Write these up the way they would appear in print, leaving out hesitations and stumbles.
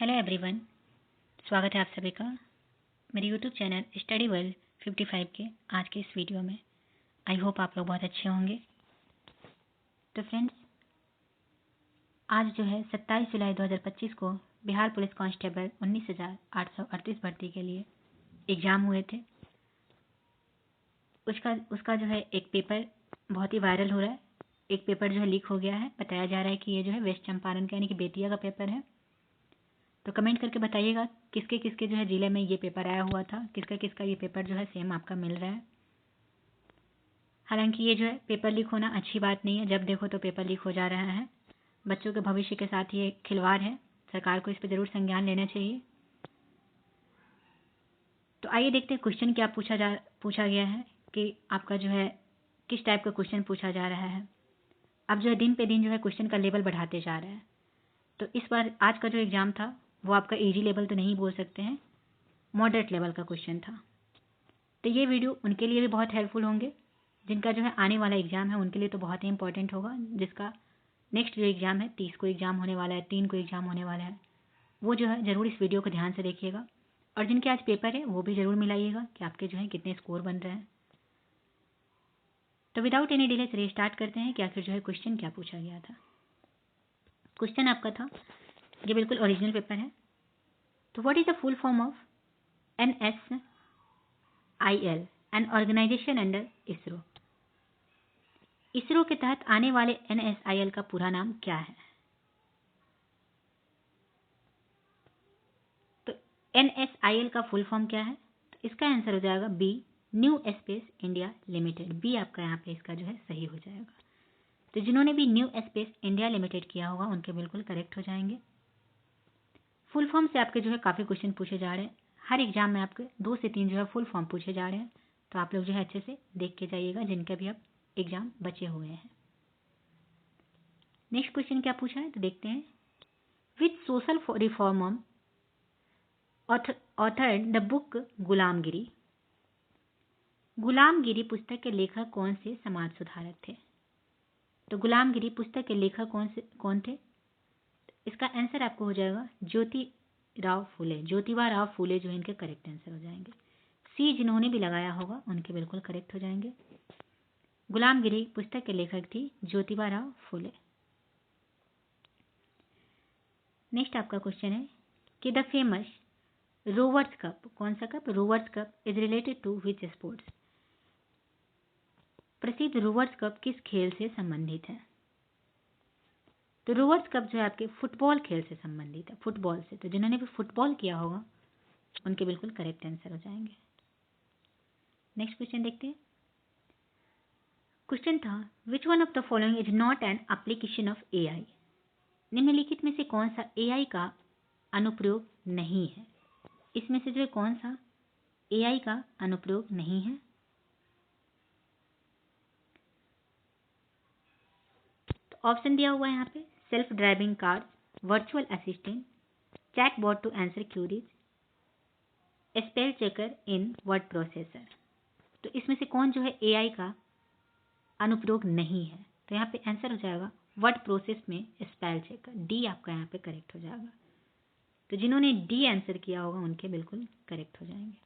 Hello everyone, स्वागत है आप सभी का मेरे यूट्यूब चैनल स्टडी वर्ल्ड 55 के आज के इस वीडियो में। आई होप आप लोग बहुत अच्छे होंगे। तो फ्रेंड्स, आज जो है 27 जुलाई 2025 को बिहार पुलिस कांस्टेबल 19,838 भर्ती के लिए एग्ज़ाम हुए थे। उसका जो है एक पेपर बहुत ही वायरल हो रहा है। एक पेपर जो है लीक हो गया है। बताया जा रहा है कि ये जो है वेस्ट चंपारण का यानी कि बेतिया का पेपर है। तो कमेंट करके बताइएगा किसके किसके जो है ज़िले में ये पेपर आया हुआ था, किसका किसका ये पेपर जो है सेम आपका मिल रहा है। हालांकि ये जो है पेपर लीक होना अच्छी बात नहीं है। जब देखो तो पेपर लीक हो जा रहा है। बच्चों के भविष्य के साथ ये खिलवाड़ है। सरकार को इस पर ज़रूर संज्ञान लेना चाहिए। तो आइए देखते हैं क्वेश्चन क्या पूछा गया है कि आपका जो है किस टाइप का क्वेश्चन पूछा जा रहा है। अब जो है दिन पे दिन जो है क्वेश्चन का लेवल बढ़ाते जा रहा है। तो इस बार आज का जो एग्ज़ाम था वो आपका इजी लेवल तो नहीं बोल सकते हैं, मॉडरेट लेवल का क्वेश्चन था। तो ये वीडियो उनके लिए भी बहुत हेल्पफुल होंगे जिनका जो है आने वाला एग्ज़ाम है, उनके लिए तो बहुत ही इंपॉर्टेंट होगा। जिसका नेक्स्ट जो एग्ज़ाम है 30 को एग्ज़ाम होने वाला है, 3 को एग्ज़ाम होने वाला है, वो जो है ज़रूर इस वीडियो को ध्यान से देखिएगा। और जिनके आज पेपर है वो भी ज़रूर मिलाइएगा कि आपके जो है कितने स्कोर बन रहे हैं। तो विदाउट एनी डिले चलिए स्टार्ट करते हैं कि आखिर जो है क्वेश्चन क्या पूछा गया था। क्वेश्चन आपका था, ये बिल्कुल ओरिजिनल पेपर है। तो what is the full form of NSIL, an organization under ISRO. ISRO के तहत आने वाले NSIL का पूरा नाम क्या है? तो NSIL का फुल फॉर्म क्या है? तो इसका आंसर हो जाएगा B, new space India limited. B आपका यहाँ पे इसका जो है सही हो जाएगा। तो जिन्होंने भी न्यू स्पेस इंडिया लिमिटेड किया होगा उनके बिल्कुल करेक्ट हो जाएंगे। फुल फॉर्म से आपके जो है काफ़ी क्वेश्चन पूछे जा रहे हैं। हर एग्जाम में आपके 2 से 3 जो है फुल फॉर्म पूछे जा रहे हैं। तो आप लोग जो है अच्छे से देख के जाइएगा जिनके भी अब एग्जाम बचे हुए हैं। नेक्स्ट क्वेश्चन क्या पूछा है तो देखते हैं। Which social reformer authored the book Gulamgiri. Gulamgiri पुस्तक के लेखक कौन से समाज सुधारक थे? तो गुलामगिरी पुस्तक के लेखक कौन थे? इसका आंसर आपको हो जाएगा ज्योतिबा राव फूले जो इनके करेक्ट आंसर हो जाएंगे। सी जिन्होंने भी लगाया होगा उनके बिल्कुल करेक्ट हो जाएंगे। गुलामगिरी पुस्तक के लेखक थी ज्योतिबा राव फूले। नेक्स्ट आपका क्वेश्चन है कि द फेमस रोवर्स कप, कौन सा cup? Rovers cup is related to which sports. प्रसिद्ध रोवर्स कप किस खेल से संबंधित है? तो रोवर्स कप जो है आपके फुटबॉल खेल से संबंधित है, फुटबॉल से। तो जिन्होंने भी फुटबॉल किया होगा उनके बिल्कुल करेक्ट आंसर हो जाएंगे। नेक्स्ट क्वेश्चन देखते हैं। क्वेश्चन था विच one of the following is not an application of AI। निम्नलिखित में से कौन सा AI का अनुप्रयोग नहीं है? इसमें से जो है कौन सा AI का अनुप्रयोग नहीं है? तो ऑप्शन दिया हुआ है यहाँ पे, self driving car, virtual assistant, chatbot to answer queries, spell checker in word processor. तो इसमें से कौन जो है AI का अनुप्रयोग नहीं है? तो यहाँ पे आंसर हो जाएगा वर्ड प्रोसेस में स्पेल चेकर। डी आपका यहाँ पे करेक्ट हो जाएगा। तो जिन्होंने डी आंसर किया होगा उनके बिल्कुल करेक्ट हो जाएंगे।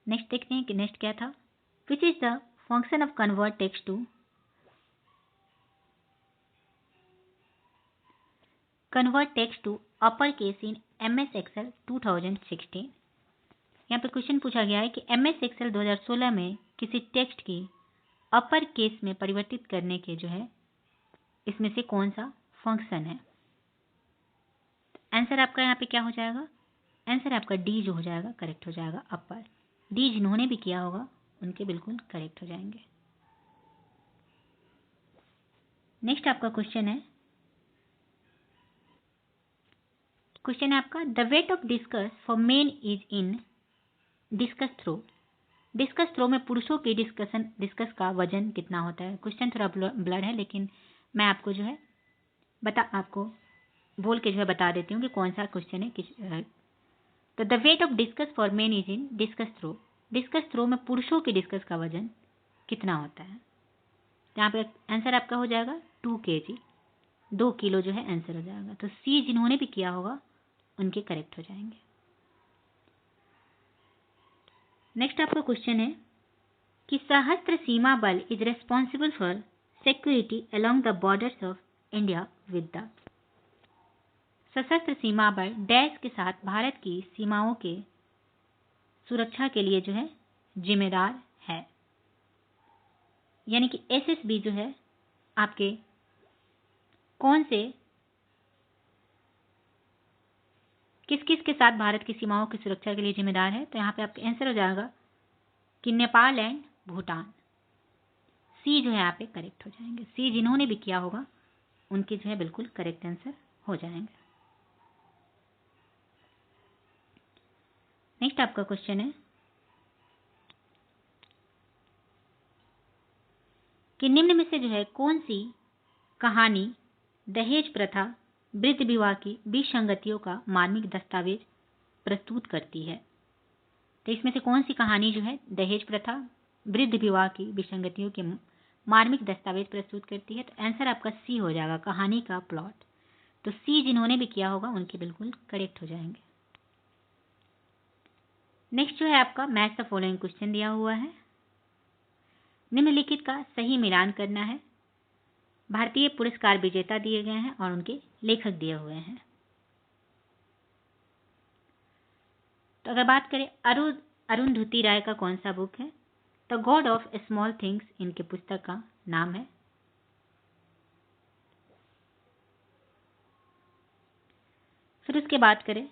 नेक्स्ट देखते हैं कि नेक्स्ट क्या था। Which is the function of convert text to upper case in MS Excel 2016। यहाँ पे क्वेश्चन पूछा गया है कि MS Excel 2016 में किसी टेक्स्ट की अपर केस में परिवर्तित करने के जो है इसमें से कौन सा फंक्शन है? आंसर आपका यहाँ पे क्या हो जाएगा? आंसर आपका डी जो हो जाएगा करेक्ट हो जाएगा, अपर। डी जिन्होंने भी किया होगा उनके बिल्कुल करेक्ट हो जाएंगे। नेक्स्ट आपका क्वेश्चन है आपका the weight of discus for men is in discus throw. Discus throw में पुरुषों की डिस्कस का वजन कितना होता है? क्वेश्चन थोड़ा ब्लर है लेकिन मैं आपको जो है आपको बोल के जो है बता देती हूँ कि कौन सा क्वेश्चन है। तो the weight of discus for men is in discus throw. Discus throw में पुरुषों की डिस्कस का वजन कितना होता है? यहाँ पे आंसर आपका हो जाएगा 2 kg। 2 किलो जो है आंसर हो जाएगा। तो सी जिन्होंने भी किया होगा उनके करेक्ट हो जाएंगे। नेक्स्ट आपका क्वेश्चन है कि सशस्त्र सीमा बल is responsible for security along the borders of India with the. सशस्त्र सीमा बल डैश के साथ भारत की सीमाओं के सुरक्षा के लिए जो है जिम्मेदार है। यानी कि एसएसबी जो है आपके कौन से किस किस के साथ भारत की सीमाओं की सुरक्षा के लिए जिम्मेदार है। तो यहाँ पे आपका आंसर हो जाएगा कि नेपाल एंड भूटान। सी जो है यहाँ पे करेक्ट हो जाएंगे। सी जिन्होंने भी किया होगा उनके जो है बिल्कुल करेक्ट आंसर हो जाएंगे। नेक्स्ट आपका क्वेश्चन है कि निम्न में से जो है कौन सी कहानी दहेज प्रथा वृद्ध विवाह की विसंगतियों का मार्मिक दस्तावेज प्रस्तुत करती है। तो इसमें से कौन सी कहानी जो है दहेज प्रथा वृद्ध विवाह की विसंगतियों के मार्मिक दस्तावेज प्रस्तुत करती है। तो आंसर आपका सी हो जाएगा, कहानी का प्लॉट। तो सी जिन्होंने भी किया होगा उनके बिल्कुल करेक्ट हो जाएंगे। नेक्स्ट जो है आपका मैच द फॉलोइंग क्वेश्चन दिया हुआ है। निम्नलिखित का सही मिलान करना है। भारतीय पुरस्कार विजेता दिए गए हैं और उनके लेखक दिए हुए हैं। तो अगर बात करें अरुंधति राय का कौन सा बुक है, the god of small things इनके पुस्तक का नाम है। फिर उसके बात करें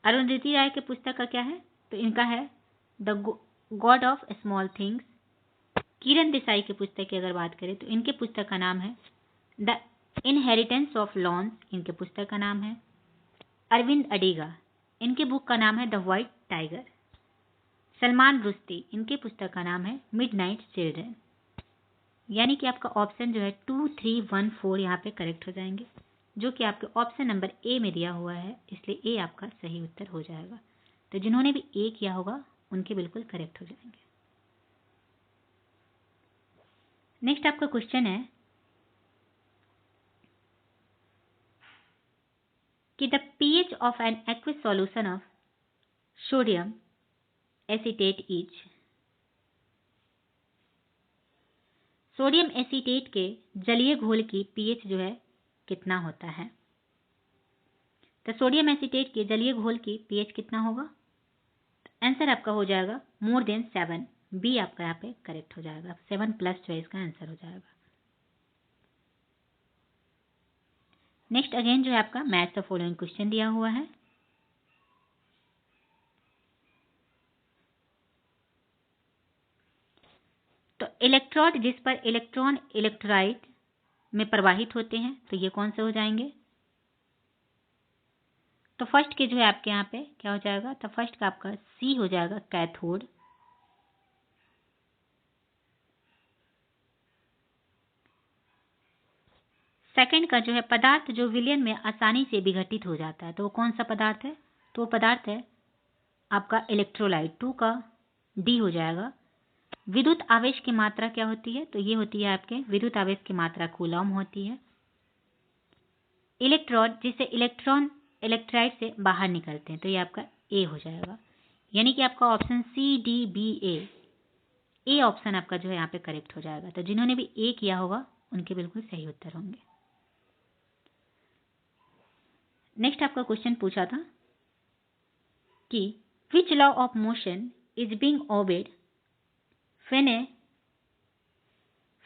अरुंधति राय के पुस्तक का क्या है, तो इनका है the god of small things. Kiran Desai की पुस्तक की अगर बात करें तो इनके पुस्तक का नाम है द इनहेरिटेंस ऑफ लॉन्स, इनके पुस्तक का नाम है। अरविंद अडिगा, इनके बुक का नाम है the white tiger. Salman Rushdie, इनके पुस्तक का नाम है मिडनाइट चिल्ड्रन। यानी कि आपका ऑप्शन जो है 2, 3, 1, 4 यहाँ पे करेक्ट हो जाएंगे, जो कि आपके ऑप्शन नंबर ए में दिया हुआ है, इसलिए ए आपका सही उत्तर हो जाएगा। तो जिन्होंने भी ए किया होगा उनके बिल्कुल करेक्ट हो जाएंगे। नेक्स्ट आपका क्वेश्चन है कि the pH of an aqueous solution of sodium acetate is. Sodium acetate के जलीय घोल की pH जो है कितना होता है। तो सोडियम एसीटेट के जलीय घोल की pH कितना होगा, आंसर आपका हो जाएगा मोर देन 7। बी आपका यहाँ पे करेक्ट हो जाएगा, 7+ जो है इसका आंसर हो जाएगा। नेक्स्ट अगेन जो है आपका मैच द फॉलोइंग क्वेश्चन दिया हुआ है। तो इलेक्ट्रोड जिस पर इलेक्ट्रॉन इलेक्ट्रोलाइट में प्रवाहित होते हैं, तो ये कौन से हो जाएंगे। तो फर्स्ट के जो है आपके यहाँ पे क्या हो जाएगा, तो फर्स्ट का आपका सी हो जाएगा कैथोड। सेकंड का जो है पदार्थ जो विलयन में आसानी से विघटित हो जाता है, तो वो कौन सा पदार्थ है, तो वो पदार्थ है आपका इलेक्ट्रोलाइट। 2 का डी हो जाएगा। विद्युत आवेश की मात्रा क्या होती है, तो ये होती है आपके विद्युत आवेश की मात्रा कूलम होती है। इलेक्ट्रोड जिससे इलेक्ट्रॉन इलेक्ट्राइट से बाहर निकलते हैं, तो ये आपका ए हो जाएगा। यानी कि आपका option C D B A option आपका जो है यहाँ पे करेक्ट हो जाएगा। तो जिन्होंने भी ए किया होगा उनके बिल्कुल सही उत्तर होंगे। नेक्स्ट आपका क्वेश्चन पूछा था कि which law of motion is being obeyed when a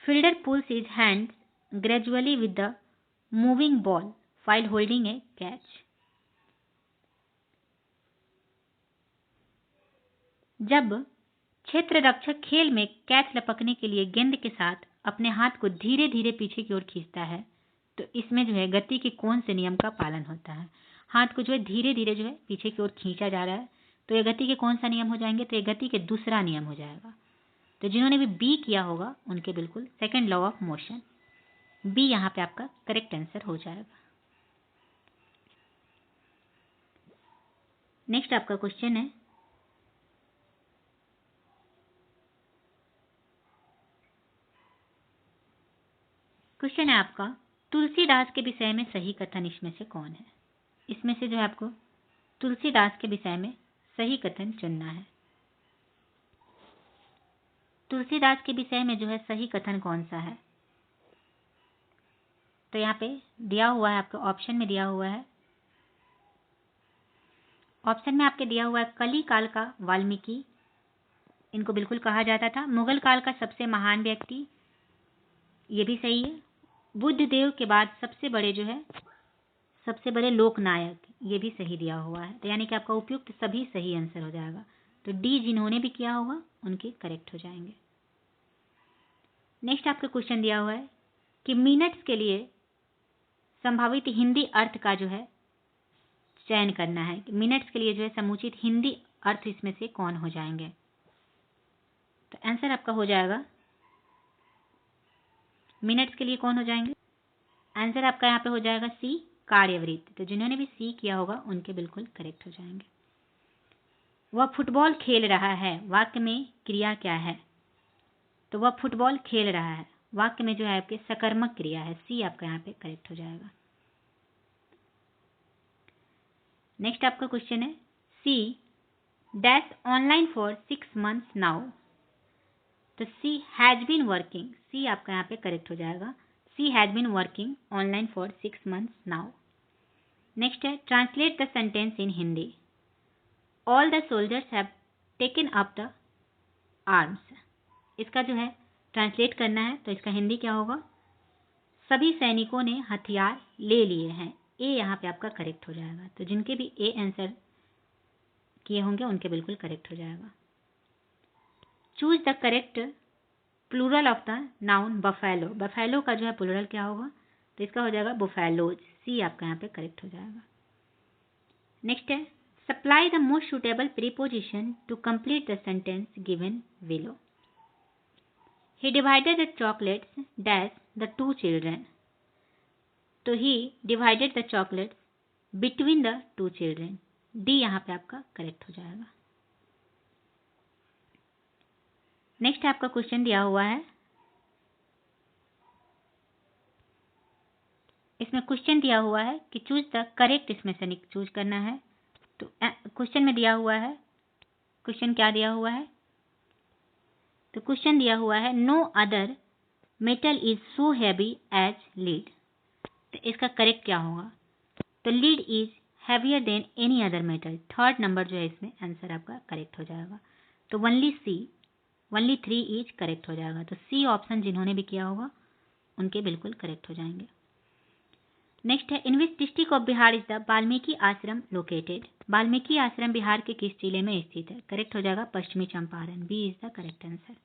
fielder pulls his hand gradually with the moving ball while holding a catch। जब क्षेत्र रक्षक खेल में कैच लपकने के लिए गेंद के साथ अपने हाथ को धीरे धीरे पीछे की ओर खींचता है, तो इसमें जो है गति के कौन से नियम का पालन होता है। हाथ को जो है धीरे धीरे जो है पीछे की ओर खींचा जा रहा है, तो ये गति के कौन सा नियम हो जाएंगे, तो ये गति के दूसरा नियम हो जाएगा। तो जिन्होंने भी बी किया होगा उनके बिल्कुल second law of motion, B यहाँ पे आपका करेक्ट आंसर हो जाएगा। नेक्स्ट आपका क्वेश्चन है क्वेश्चन है आपका, तुलसीदास के विषय में सही कथन इसमें से कौन है? इसमें से जो है आपको तुलसीदास के विषय में सही कथन चुनना है। तुलसीदास के विषय में जो है सही कथन कौन सा है? तो यहाँ पे दिया हुआ है, आपको ऑप्शन में दिया हुआ है, ऑप्शन में आपके दिया हुआ है कली काल का वाल्मीकि, इनको बिल्कुल कहा जाता था। मुगल काल का सबसे महान व्यक्ति, ये भी सही है। बुद्ध देव के बाद सबसे बड़े जो है सबसे बड़े लोकनायक, ये भी सही दिया हुआ है। तो यानी कि आपका उपयुक्त सभी सही आंसर हो जाएगा। तो डी जिन्होंने भी किया होगा उनके करेक्ट हो जाएंगे। नेक्स्ट आपका क्वेश्चन दिया हुआ है कि मिनट्स के लिए संभावित हिंदी अर्थ का जो है चयन करना है। मिनट्स के लिए जो है समुचित हिंदी अर्थ इसमें से कौन हो जाएंगे? तो आंसर आपका हो जाएगा, मिनट्स के लिए कौन हो जाएंगे? आंसर आपका यहाँ पे हो जाएगा सी, कार्यवृत्त। तो जिन्होंने भी सी किया होगा उनके बिल्कुल करेक्ट हो जाएंगे। वह फुटबॉल खेल रहा है, वाक्य में क्रिया क्या है? तो वह फुटबॉल खेल रहा है, वाक्य में जो है आपके सकर्मक क्रिया है। सी आपका यहाँ पे करेक्ट हो जाएगा। नेक्स्ट आपका क्वेश्चन है, she dash online for 6 months now. तो she has been working, C आपका यहाँ पे करेक्ट हो जाएगा। She has been working online for 6 months now. Next है, translate the sentence in Hindi. All the soldiers have taken up the arms. इसका जो है ट्रांसलेट करना है, तो इसका हिंदी क्या होगा? सभी सैनिकों ने हथियार ले लिए हैं। ए यहाँ पे आपका करेक्ट हो जाएगा। तो जिनके भी ए आंसर किए होंगे उनके बिल्कुल करेक्ट हो जाएगा। Choose the correct plural of the noun buffalo. Buffalo का जो है प्लूरल क्या होगा? तो इसका हो जाएगा बुफेलोज। सी आपका यहाँ पे करेक्ट हो जाएगा। नेक्स्ट है, supply the most suitable preposition to complete the sentence given below. He divided the chocolates dash the 2 children. तो he divided the chocolates between the 2 children. D यहाँ पे आपका करेक्ट हो जाएगा। नेक्स्ट आपका क्वेश्चन दिया हुआ है, इसमें क्वेश्चन दिया हुआ है कि चूज द करेक्ट, इसमें से चूज करना है। तो क्वेश्चन में दिया हुआ है, क्वेश्चन क्या दिया हुआ है? तो क्वेश्चन दिया हुआ है, no other metal is so heavy as lead. तो इसका करेक्ट क्या होगा? तो lead is heavier than any other metal. Third number जो है इसमें आंसर आपका करेक्ट हो जाएगा। तो only C, only 3 is correct हो जाएगा। तो सी ऑप्शन जिन्होंने भी किया होगा उनके बिल्कुल करेक्ट हो जाएंगे। नेक्स्ट है, in which district of Bihar is the Valmiki Ashram located. Valmiki आश्रम बिहार के किस जिले में स्थित है? करेक्ट हो जाएगा पश्चिमी Champaran. B is the correct answer.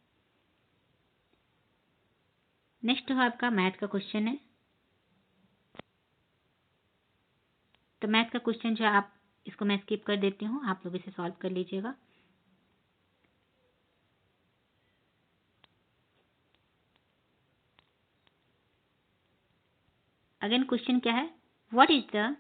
Next है आपका मैथ का क्वेश्चन है। तो मैथ का क्वेश्चन जो है आप इसको मैं स्किप कर देती हूँ, आप लोग इसे सॉल्व कर लीजिएगा। अगेन क्वेश्चन क्या है, व्हाट इज द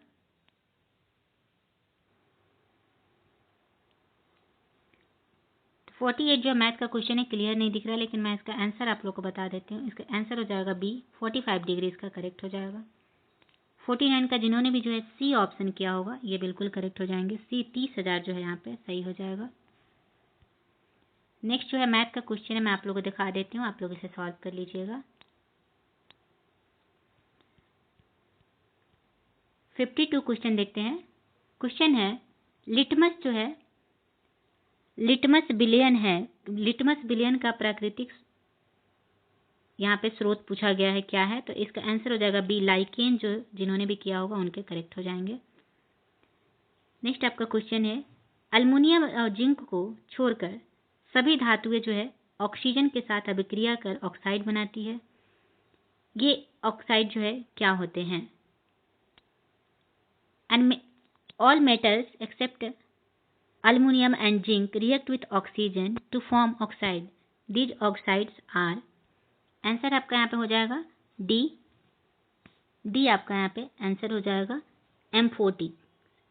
48 जो मैथ का क्वेश्चन है क्लियर नहीं दिख रहा है, लेकिन मैं इसका आंसर आप लोग को बता देती हूँ। इसका आंसर हो जाएगा बी, 45 डिग्री इसका करेक्ट हो जाएगा। 49 का जिन्होंने भी जो है सी ऑप्शन किया होगा ये बिल्कुल करेक्ट हो जाएंगे। सी 30,000 जो है यहाँ पे सही हो जाएगा। नेक्स्ट जो है मैथ का क्वेश्चन है, मैं आप लोगों को दिखा देती हूँ, आप लोग इसे सॉल्व कर लीजिएगा। 52 क्वेश्चन देखते हैं। क्वेश्चन है, लिटमस जो है लिटमस बिलियन है, लिटमस बिलियन का प्राकृतिक यहाँ पे स्रोत पूछा गया है, क्या है? तो इसका आंसर हो जाएगा बी, लाइकेन। जो जिन्होंने भी किया होगा उनके करेक्ट हो जाएंगे। नेक्स्ट आपका क्वेश्चन है, अल्मुनियम और जिंक को छोड़कर सभी धातुएं जो है ऑक्सीजन के साथ अभिक्रिया कर ऑक्साइड बनाती है। ये ऑक्साइड जो है क्या होते हैं? And all metals accept aluminum and zinc react with oxygen to form oxide. These oxides are, answer आपका यहाँ पे हो जाएगा डी। डी आपका यहाँ पे आंसर हो जाएगा एम्फोटिक।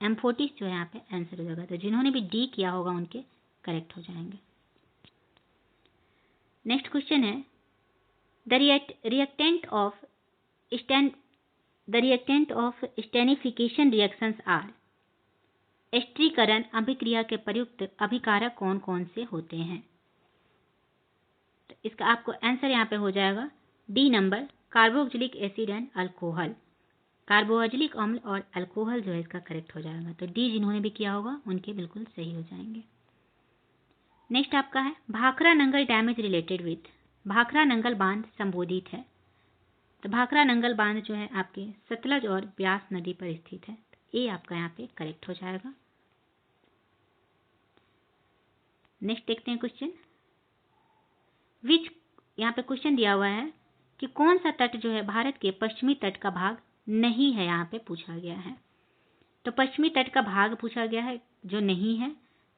एम्फोटिक जो है यहाँ पे आंसर हो जाएगा। तो जिन्होंने भी डी किया होगा उनके करेक्ट हो जाएंगे। नेक्स्ट क्वेश्चन है, the reactant of stand the reactant of esterification reactions are, एस्ट्रीकरण अभिक्रिया के प्रयुक्त अभिकारक कौन कौन से होते हैं? तो इसका आपको आंसर यहाँ पे हो जाएगा D number, carboxylic acid and alcohol. Carboxylic अम्ल और अल्कोहल जो है इसका करेक्ट हो जाएगा। तो डी जिन्होंने भी किया होगा उनके बिल्कुल सही हो जाएंगे। नेक्स्ट आपका है Bhakra Nangal dam is related with, Bhakra Nangal बांध संबोधित है। तो भाखरा नंगल बांध जो है आपके सतलज और ब्यास नदी पर स्थित है। तो ए आपका यहाँ पे करेक्ट हो जाएगा। नेक्स्ट देखते हैं क्वेश्चन, विच, यहाँ पे क्वेश्चन दिया हुआ है कि कौन सा तट जो है भारत के पश्चिमी तट का भाग नहीं है, यहाँ पे पूछा गया है। तो पश्चिमी तट का भाग पूछा गया है जो नहीं है,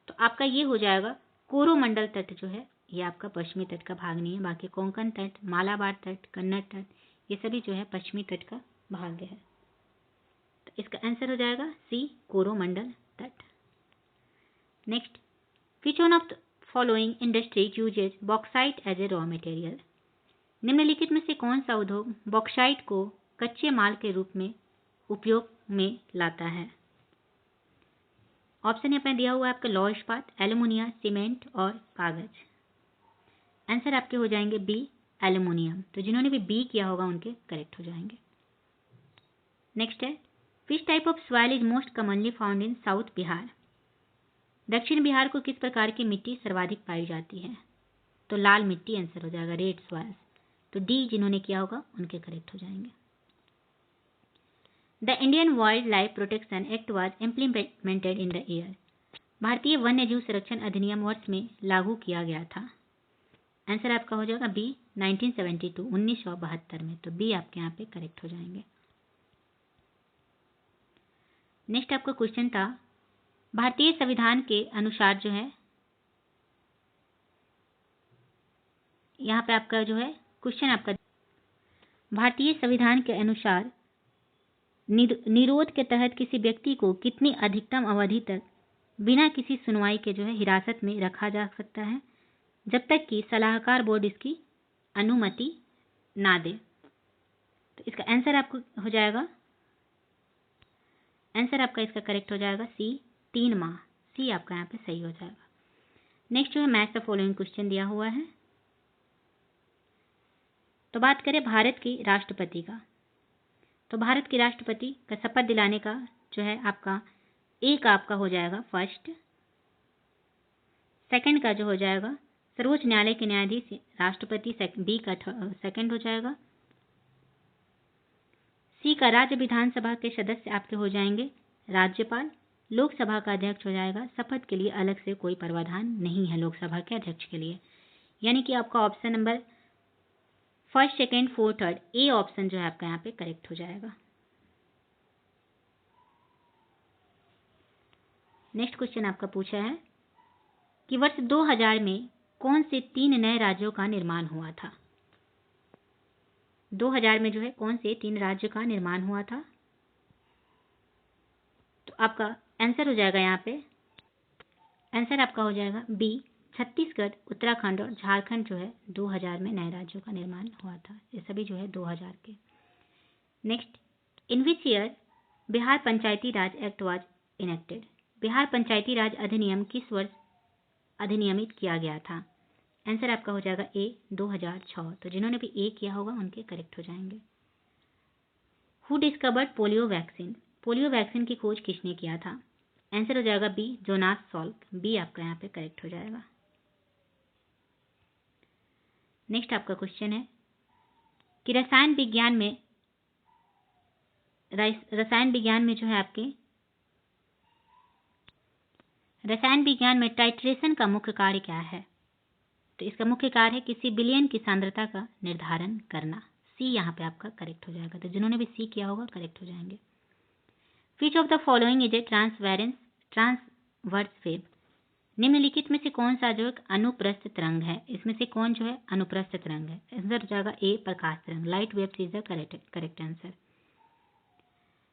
तो आपका ये हो जाएगा कोरोमंडल तट जो है ये आपका पश्चिमी तट का भाग नहीं है। बाकी कोंकण तट, मालाबार तट, कन्नड़ तट, ये सभी जो है पश्चिमी तट का भाग है। तो इसका आंसर हो जाएगा सी, कोरोमंडल तट। Next, which one of the following industry uses bauxite as a raw material, निम्नलिखित में से कौन सा उद्योग बॉक्साइट को कच्चे माल के रूप में उपयोग में लाता है? ऑप्शन यहाँ पे दिया हुआ है आपका लौह इस्पात, एल्युमिनियम, सीमेंट और कागज। आंसर आपके हो जाएंगे बी, एल्युमिनियम। तो जिन्होंने भी बी किया होगा उनके करेक्ट हो जाएंगे। नेक्स्ट है, which type of soil is most commonly found in south Bihar, दक्षिण बिहार को किस प्रकार की मिट्टी सर्वाधिक पाई जाती है? तो लाल मिट्टी आंसर हो जाएगा, रेड सॉइल। तो डी जिन्होंने किया होगा उनके करेक्ट हो जाएंगे। The Indian wild life protection act was implemented in the year, भारतीय वन्य जीव संरक्षण अधिनियम वर्ष में लागू किया गया था। आंसर आपका हो जाएगा बी, 1972, 1972 में। तो बी आपके यहाँ पे करेक्ट हो जाएंगे। नेक्स्ट आपका क्वेश्चन था, भारतीय संविधान के अनुसार जो है यहाँ पे आपका जो है क्वेश्चन आपका, भारतीय संविधान के अनुसार निरोध के तहत किसी व्यक्ति को कितनी अधिकतम अवधि तक बिना किसी सुनवाई के जो है हिरासत में रखा जा सकता है, जब तक कि सलाहकार बोर्ड इसकी अनुमति ना दे? तो इसका आंसर आपको हो जाएगा, आंसर आपका इसका करेक्ट हो जाएगा सी, 3 माह। सी आपका यहाँ पे सही हो जाएगा। नेक्स्ट जो है मैच द फॉलोइंग क्वेश्चन दिया हुआ है। तो बात करें भारत के राष्ट्रपति का, तो भारत के राष्ट्रपति का शपथ दिलाने का जो है आपका एक आपका हो जाएगा फर्स्ट, सेकंड का जो हो जाएगा सर्वोच्च न्यायालय के न्यायाधीश राष्ट्रपति, बी का सेकंड हो जाएगा। सी का राज्य विधानसभा के सदस्य आपके हो जाएंगे राज्यपाल। लोकसभा का अध्यक्ष हो जाएगा, शपथ के लिए अलग से कोई प्रावधान नहीं है लोकसभा के अध्यक्ष के लिए, यानी कि आपका option number first, second, fourth, third, A option जो है आपका यहाँ पे करेक्ट हो जाएगा। नेक्स्ट क्वेश्चन आपका पूछा है कि वर्ष 2000 में कौन से 3 नए राज्यों का निर्माण हुआ था? 2000 में जो है कौन से 3 राज्यों का निर्माण हुआ था? तो आपका आंसर हो जाएगा यहाँ पे, आंसर आपका हो जाएगा बी, छत्तीसगढ़, उत्तराखंड और झारखंड जो है 2000 में नए राज्यों का निर्माण हुआ था। ये सभी जो है 2000 के। Next, in which year Bihar Panchayati Raj act was enacted, Bihar Panchayati Raj अधिनियम किस वर्ष अधिनियमित किया गया था? आंसर आपका हो जाएगा ए, 2006। तो जिन्होंने भी ए किया होगा उनके करेक्ट हो जाएंगे। Who discovered polio vaccine, polio vaccine की खोज किसने किया था? आंसर हो जाएगा बी, जोनास सॉल्क। बी आपका यहाँ पे करेक्ट हो जाएगा। नेक्स्ट आपका क्वेश्चन है कि रसायन विज्ञान में जो है आपके रसायन विज्ञान में टाइट्रेशन का मुख्य कार्य क्या है? तो इसका मुख्य कार्य है किसी विलयन की सांद्रता का निर्धारण करना। सी यहाँ पे आपका करेक्ट हो जाएगा। तो जिन्होंने भी सी किया होगा करेक्ट हो जाएंगे। Which of the following is a transverse wave, निम्नलिखित में से कौन सा जो एक अनुप्रस्थ तरंग है? इसमें से कौन जो है अनुप्रस्थ तरंग है? आंसर हो जाएगा ए, प्रकाश तरंग। Light wave is the correct answer.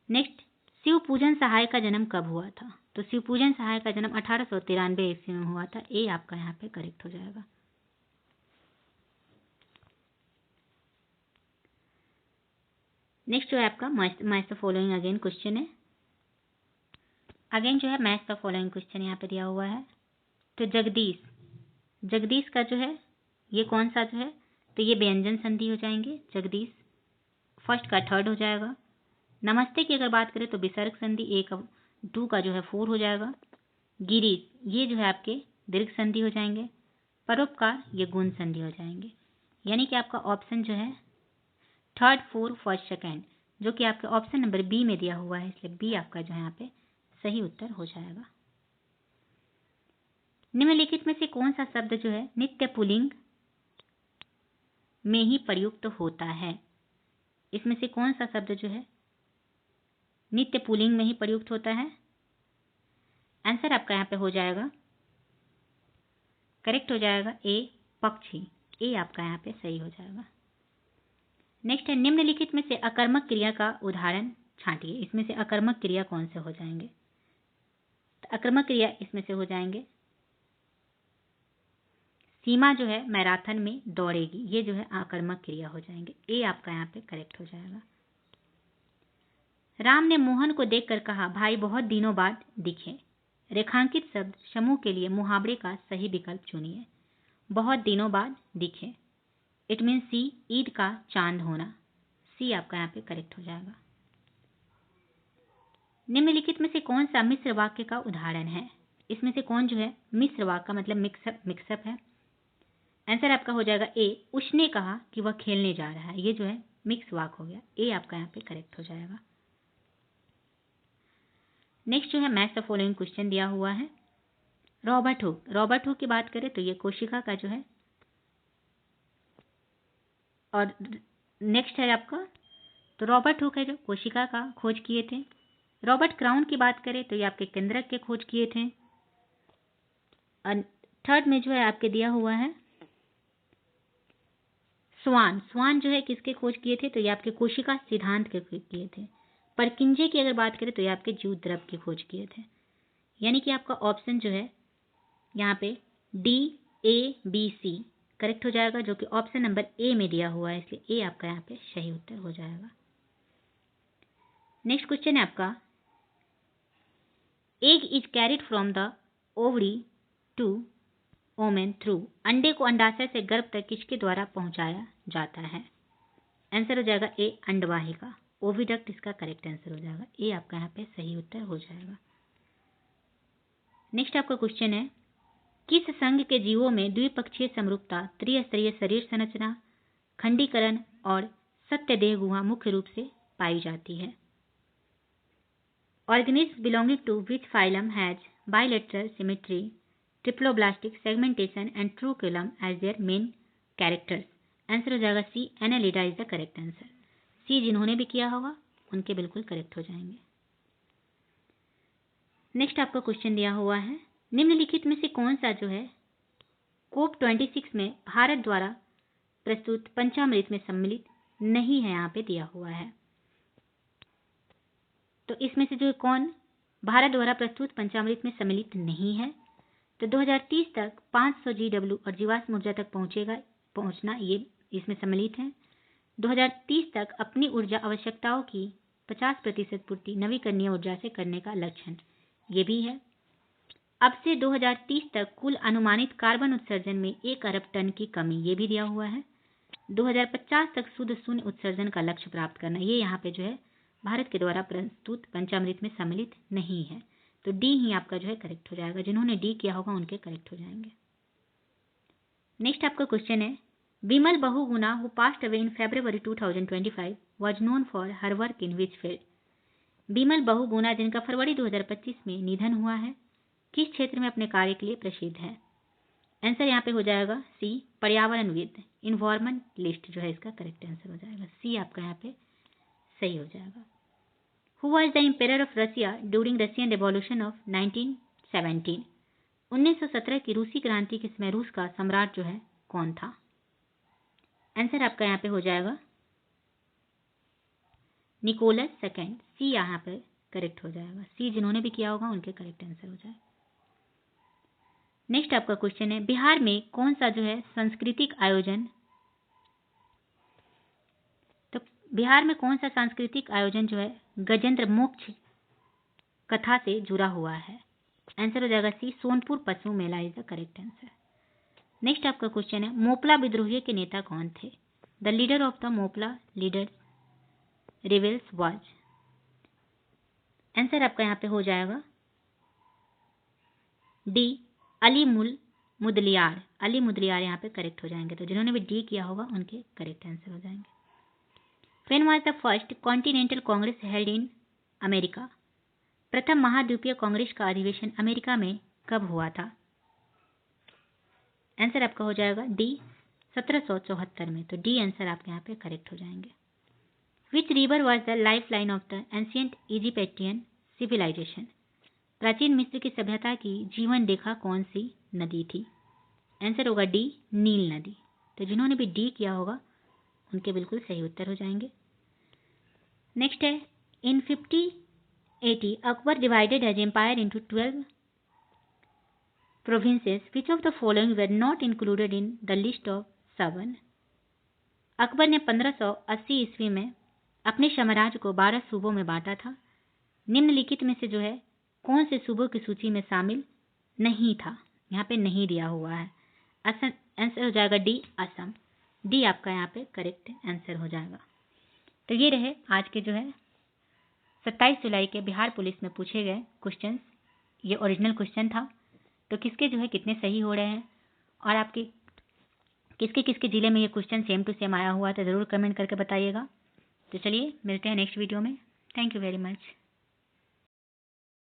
Next, Shiv Pujan Sahay का जन्म कब हुआ था? तो शिव पूजन सहाय का जन्म 1893 ईस्वी में हुआ था। ए आपका यहाँ पे करेक्ट हो जाएगा। नेक्स्ट जो है आपका match the following again question है। अगेन जो है मैच द फॉलोइंग क्वेश्चन यहाँ पे दिया हुआ है। तो जगदीश का जो है ये कौन सा जो है, तो ये व्यंजन संधि हो जाएंगे। जगदीश फर्स्ट का थर्ड हो जाएगा। नमस्ते की अगर बात करें तो विसर्ग संधि 2 का जो है 4 हो जाएगा। गिरीश ये जो है आपके दीर्घ संधि हो जाएंगे। परोपकार ये गुण संधि हो जाएंगे। यानी कि आपका ऑप्शन जो है थर्ड, फोर्थ, फर्स्ट, सेकेंड जो कि आपके ऑप्शन नंबर बी में दिया हुआ है, इसलिए बी आपका जो है यहाँ पे सही उत्तर हो जाएगा। निम्नलिखित में से कौन सा शब्द जो है नित्य पुल्लिंग में ही प्रयुक्त होता है? इसमें से कौन सा शब्द जो है नित्य पुल्लिंग में ही प्रयुक्त होता है? आंसर आपका यहाँ पे हो जाएगा, करेक्ट हो जाएगा ए पक्षी। ए आपका यहाँ पे सही हो जाएगा। नेक्स्ट है निम्नलिखित में से अकर्मक क्रिया का उदाहरण छांटिए। इसमें से अकर्मक क्रिया कौन से हो जाएंगे? तो अकर्मक क्रिया इसमें से हो जाएंगे, सीमा जो है मैराथन में दौड़ेगी, ये जो है अकर्मक क्रिया हो जाएंगे। ए आपका यहाँ पे करेक्ट हो जाएगा। राम ने मोहन को देखकर कहा, भाई बहुत दिनों बाद दिखे। रेखांकित शब्द समूह के लिए मुहावरे का सही विकल्प चुनिए। बहुत दिनों बाद दिखे, इट मीन सी ईद का चांद होना। सी आपका यहाँ पे करेक्ट हो जाएगा। निम्नलिखित में से कौन सा मिश्र वाक्य का उदाहरण है? इसमें से कौन जो है मिश्र वाक्य का मतलब मिक्सअप है? आंसर आपका हो जाएगा ए उसने कहा कि वह खेलने जा रहा है। ये जो है मिक्स वाक्य हो गया। ए आपका यहाँ पे करेक्ट हो जाएगा। नेक्स्ट जो है मैच द फॉलोइंग क्वेश्चन दिया हुआ है। रॉबर्ट हुक की बात करें तो ये कोशिका का जो है, और नेक्स्ट है आपका, तो रॉबर्ट हुक है जो कोशिका का खोज किए थे। रॉबर्ट क्राउन की बात करें तो ये आपके केंद्रक के खोज किए थे। और थर्ड में जो है आपके दिया हुआ है स्वान जो है किसके खोज किए थे? तो ये आपके कोशिका सिद्धांत के किए थे। परकिंजे की अगर बात करें तो ये आपके जीव द्रव की खोज किए थे। यानी कि आपका ऑप्शन जो है यहाँ पे D A B C correct हो जाएगा, जो कि ऑप्शन नंबर ए में दिया हुआ है, इसलिए ए आपका यहाँ पे सही उत्तर हो जाएगा। नेक्स्ट क्वेश्चन है आपका, egg is carried from the ovary to womb through. अंडे को अंडाशय से गर्भ तक किसके द्वारा पहुंचाया जाता है? आंसर हो जाएगा ए अंडवाहिका। ओविडक्ट इसका करेक्ट आंसर हो जाएगा। ए आपका यहाँ पे सही उत्तर हो जाएगा। नेक्स्ट आपका क्वेश्चन है, किस संघ के जीवों में द्विपक्षीय समरूपता, त्रिस्तरीय शरीर संरचना, खंडीकरण और सत्यदेह गुहा मुख्य रूप से पाई जाती है? Organisms belonging to which phylum has bilateral symmetry, triploblastic segmentation and trunculum as their main characters? Answer हो जाएगा C Annelida is the correct answer. C जिन्होंने भी किया होगा उनके बिल्कुल करेक्ट हो जाएंगे। नेक्स्ट आपका क्वेश्चन दिया हुआ है, निम्नलिखित में से कौन सा जो है COP26 में भारत द्वारा प्रस्तुत पंचामृत में सम्मिलित नहीं है? यहाँ पे दिया हुआ है। तो इसमें से जो कौन भारत द्वारा प्रस्तुत पंचामृत में सम्मिलित नहीं है? तो 2030 तक 500 GW और जीवाश्म ऊर्जा तक पहुंचना ये इसमें सम्मिलित है। 2030 तक अपनी ऊर्जा आवश्यकताओं की 50% पूर्ति नवीकरणीय ऊर्जा से करने का लक्ष्य ये भी है। अब से 2030 तक कुल अनुमानित कार्बन उत्सर्जन में 1 अरब टन की कमी ये भी दिया हुआ है। 2050 तक शुद्ध शून्य उत्सर्जन का लक्ष्य प्राप्त करना ये यहाँ पे जो है भारत के द्वारा प्रस्तुत पंचामृत में सम्मिलित नहीं है। तो डी ही आपका जो है करेक्ट हो जाएगा। जिन्होंने डी किया होगा उनके करेक्ट हो जाएंगे। नेक्स्ट आपका क्वेश्चन है, Vimal Bahuguna who passed away in February 2025 was known for her work in which field? Vimal Bahuguna जिनका फरवरी 2025 में निधन हुआ है, किस क्षेत्र में अपने कार्य के लिए प्रसिद्ध है? आंसर यहाँ पे हो जाएगा सी पर्यावरणविद, इन्वायरमेंटलिस्ट जो है इसका करेक्ट आंसर हो जाएगा। सी आपका यहाँ पे सही हो जाएगा। Who was the emperor of Russia during Russian Revolution of 1917? 1917 की रूसी क्रांति के समय रूस का सम्राट जो है कौन था? आंसर आपका यहाँ पे हो जाएगा निकोलस सेकेंड। सी यहाँ पे करेक्ट हो जाएगा। सी जिन्होंने भी किया होगा उनके करेक्ट आंसर हो जाएगा। नेक्स्ट आपका क्वेश्चन है, बिहार में कौन सा जो है सांस्कृतिक आयोजन, तो बिहार में कौन सा सांस्कृतिक आयोजन जो है गजेंद्र मोक्ष कथा से जुड़ा हुआ है? आंसर हो जाएगा सी, सोनपुर पशु मेला is the correct answer. Next आपका क्वेश्चन है, मोपला विद्रोह के नेता कौन थे? The leader of the Moplah leader rebels was. Answer आपका यहाँ पे हो जाएगा डी, अली मुदलियार। अली मुदलियार यहाँ पे करेक्ट हो जाएंगे। तो जिन्होंने भी डी किया होगा उनके करेक्ट आंसर हो जाएंगे। When was the first continental Congress held in America? प्रथम महाद्वीपीय कांग्रेस का अधिवेशन अमेरिका में कब हुआ था? आंसर आपका हो जाएगा डी, 1774 में। तो डी आंसर आपके यहाँ पे करेक्ट हो जाएंगे। Which river was the life line of the ancient Egyptian civilisation? प्राचीन मिस्र की सभ्यता की जीवन रेखा कौन सी नदी थी? आंसर होगा डी, नील नदी। तो जिन्होंने भी डी किया होगा उनके बिल्कुल सही उत्तर हो जाएंगे। नेक्स्ट है, in 5080 Akbar divided his empire into 12 provinces. Which of the following were not included in the list of 7? Akbar ने 1580 ईस्वी में अपने साम्राज्य को 12 सूबों में बांटा था। निम्नलिखित में से जो है कौन से सूबों की सूची में शामिल नहीं था? यहाँ पे नहीं दिया हुआ है। आंसर हो जाएगा डी, असम। डी आपका यहाँ पे करेक्ट आंसर हो जाएगा। तो ये रहे आज के जो है 27 जुलाई के बिहार पुलिस में पूछे गए क्वेश्चंस। ये ओरिजिनल क्वेश्चन था। तो किसके जो है कितने सही हो रहे हैं और आपके किसके किसके ज़िले में ये क्वेश्चन सेम टू सेम आया हुआ है तो ज़रूर कमेंट करके बताइएगा। तो चलिए मिलते हैं नेक्स्ट वीडियो में। Thank you very much.